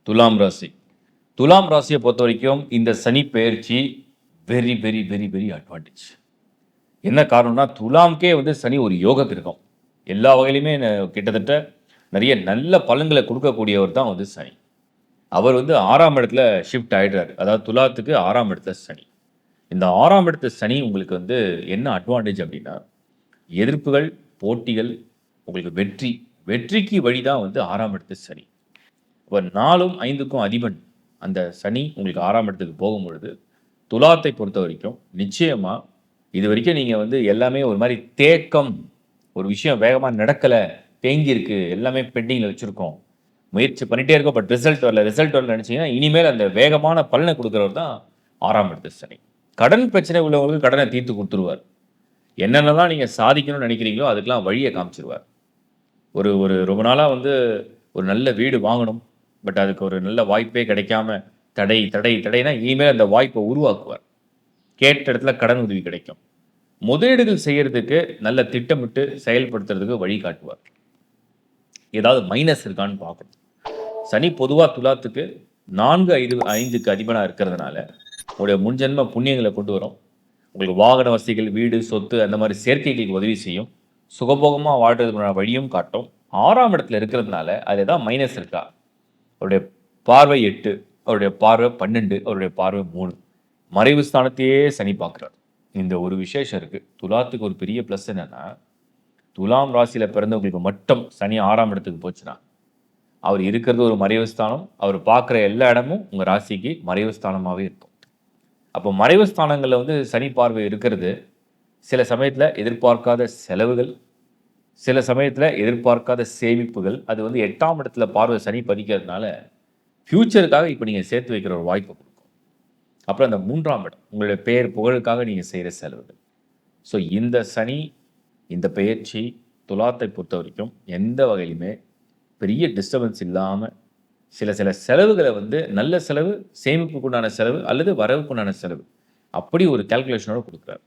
துலாம் ராசி. துலாம் ராசியை பொறுத்த வரைக்கும் இந்த சனி பெயர்ச்சி very very very very advantage. என்ன காரணம்னா துலாம்க்கே வந்து சனி ஒரு யோக கிரகம். எல்லா வகையிலுமே கிட்டத்தட்ட நிறைய நல்ல பலன்களை கொடுக்கக்கூடியவர் தான் வந்து சனி. அவர் வந்து 6ஆம் இடத்துல ஷிஃப்ட் ஆயிடுறாரு. அதாவது துலாத்துக்கு 6ஆம் இடத்துல சனி. இந்த 6ஆம் இடத்து சனி உங்களுக்கு வந்து என்ன அட்வான்டேஜ் அப்படின்னா, எதிர்ப்புகள், போட்டிகள், உங்களுக்கு வெற்றி. வெற்றிக்கு வழி தான் வந்து 6ஆம் இடத்து சனி. இப்போ 4ம் 5க்கும் அதிபன் அந்த சனி உங்களுக்கு 6ஆம் இடத்துக்கு போகும்பொழுது, துலாத்தை பொறுத்தவரைக்கும் நிச்சயமா இதுவரைக்கும் நீங்க வந்து எல்லாமே ஒரு மாரி தேக்கம், ஒரு விஷயம் வேகமா நடக்கல, தேங்கியிருக்கு, எல்லாமே பெண்டிங்ல வச்சிருக்கோம். முயற்சி பண்ணிட்டே இருக்கோம். பட் ரிசல்ட் வரல நினைச்சீங்கன்னா, இனிமேல் அந்த வேகமான பலன குடுக்குறவர் தான் 6ஆம் இடத்து சனி. கடன் பிரச்சனை உள்ளவங்களுக்கு கடன தீர்த்து குடுத்துருவார். என்னென்னலாம் நீங்க சாதிக்கணும்னு நினைக்கிறீங்களோ, அதுக்கெல்லாம் வழிய காமிச்சுருவார். ஒரு ஒரு ரொம்ப நாளா வந்து ஒரு நல்ல வீடு வாங்கணும். பட் அதுக்கு ஒரு நல்ல வாய்ப்பே கிடைக்காம தடை, தடை, தடைனா இனிமேல் அந்த வாய்ப்ப உருவாக்குவார். கேட்ட இடத்துல கடன் உதவி கிடைக்கும். முதலீடுகள் செய்யறதுக்கு நல்ல திட்டமிட்டு செயல்படுத்துறதுக்கு வழி காட்டுவார். ஏதாவது மைனஸ் இருக்கான்னு பார்க்கணும். சனி பொதுவா துலாத்துக்கு 4, 5க்கு அதிபனா இருக்கிறதுனால, உங்களுடைய முன்ஜென்ம புண்ணியங்கள கொண்டு வரும். உங்களுக்கு வாகன வசதிகள், வீடு, சொத்து அந்த மாரி சேர்க்கைகளுக்கு உதவி செய்யும். சுகபோகமா வாழ்றதுக்கான வழியும் காட்டும். 6ஆம் இடத்துல இருக்கிறதுனால, அதுல ஏதாவது மைனஸ் இருக்கா? அவருடைய பார்வை 8, அவருடைய பார்வை 12, அவருடைய பார்வை 3. மறைவு ஸ்தானத்தையே சனி பார்க்குறார். இந்த ஒரு விசேஷம் இருக்கு. துலாத்துக்கு ஒரு பெரிய ப்ளஸ் என்னன்னா, துலாம் ராசியில பிறந்தவங்களுக்கு மட்டும் சனி 6ஆம் இடத்துக்கு போச்சுன்னா, அவர் இருக்கிறது ஒரு மறைவு ஸ்தானம். அவர் பார்க்குற எல்லா இடமும் உங்க ராசிக்கு மறைவு ஸ்தானமாவே இருக்கும். அப்போ மறைவு ஸ்தானங்கள்ல வந்து சனி பார்வை இருக்கிறது, சில சமயத்துல எதிர்பார்க்காத செலவுகள், சில சமயத்துல எதிர்பார்க்காத சேமிப்புகள், அது வந்து 8ஆம் இடத்துல பார்வை சனி பதிக்கிறதுனால, ஃபியூச்சருக்காக இப்ப நீங்க சேர்த்து வைக்கிற ஒரு வாய்ப்ப குடுக்கும். அப்புறம் அந்த 3ஆம் இடம், உங்களுடைய பெயர், புகழுக்காக நீங்க செய்ற செலவுகள். ஸோ இந்த சனி, இந்த பெயர்ச்சி துலாத்தை பொறுத்தவரைக்கும் எந்த வகையிலுமே பெரிய டிஸ்டர்பன்ஸ் இல்லாம, சில சில செலவுகள வந்து நல்ல செலவு, சேமிப்புக்குண்டான செலவு அல்லது வரவுக்குண்டான செலவு. அப்படி ஒரு கால்குலேஷனோட குடுக்குறார்.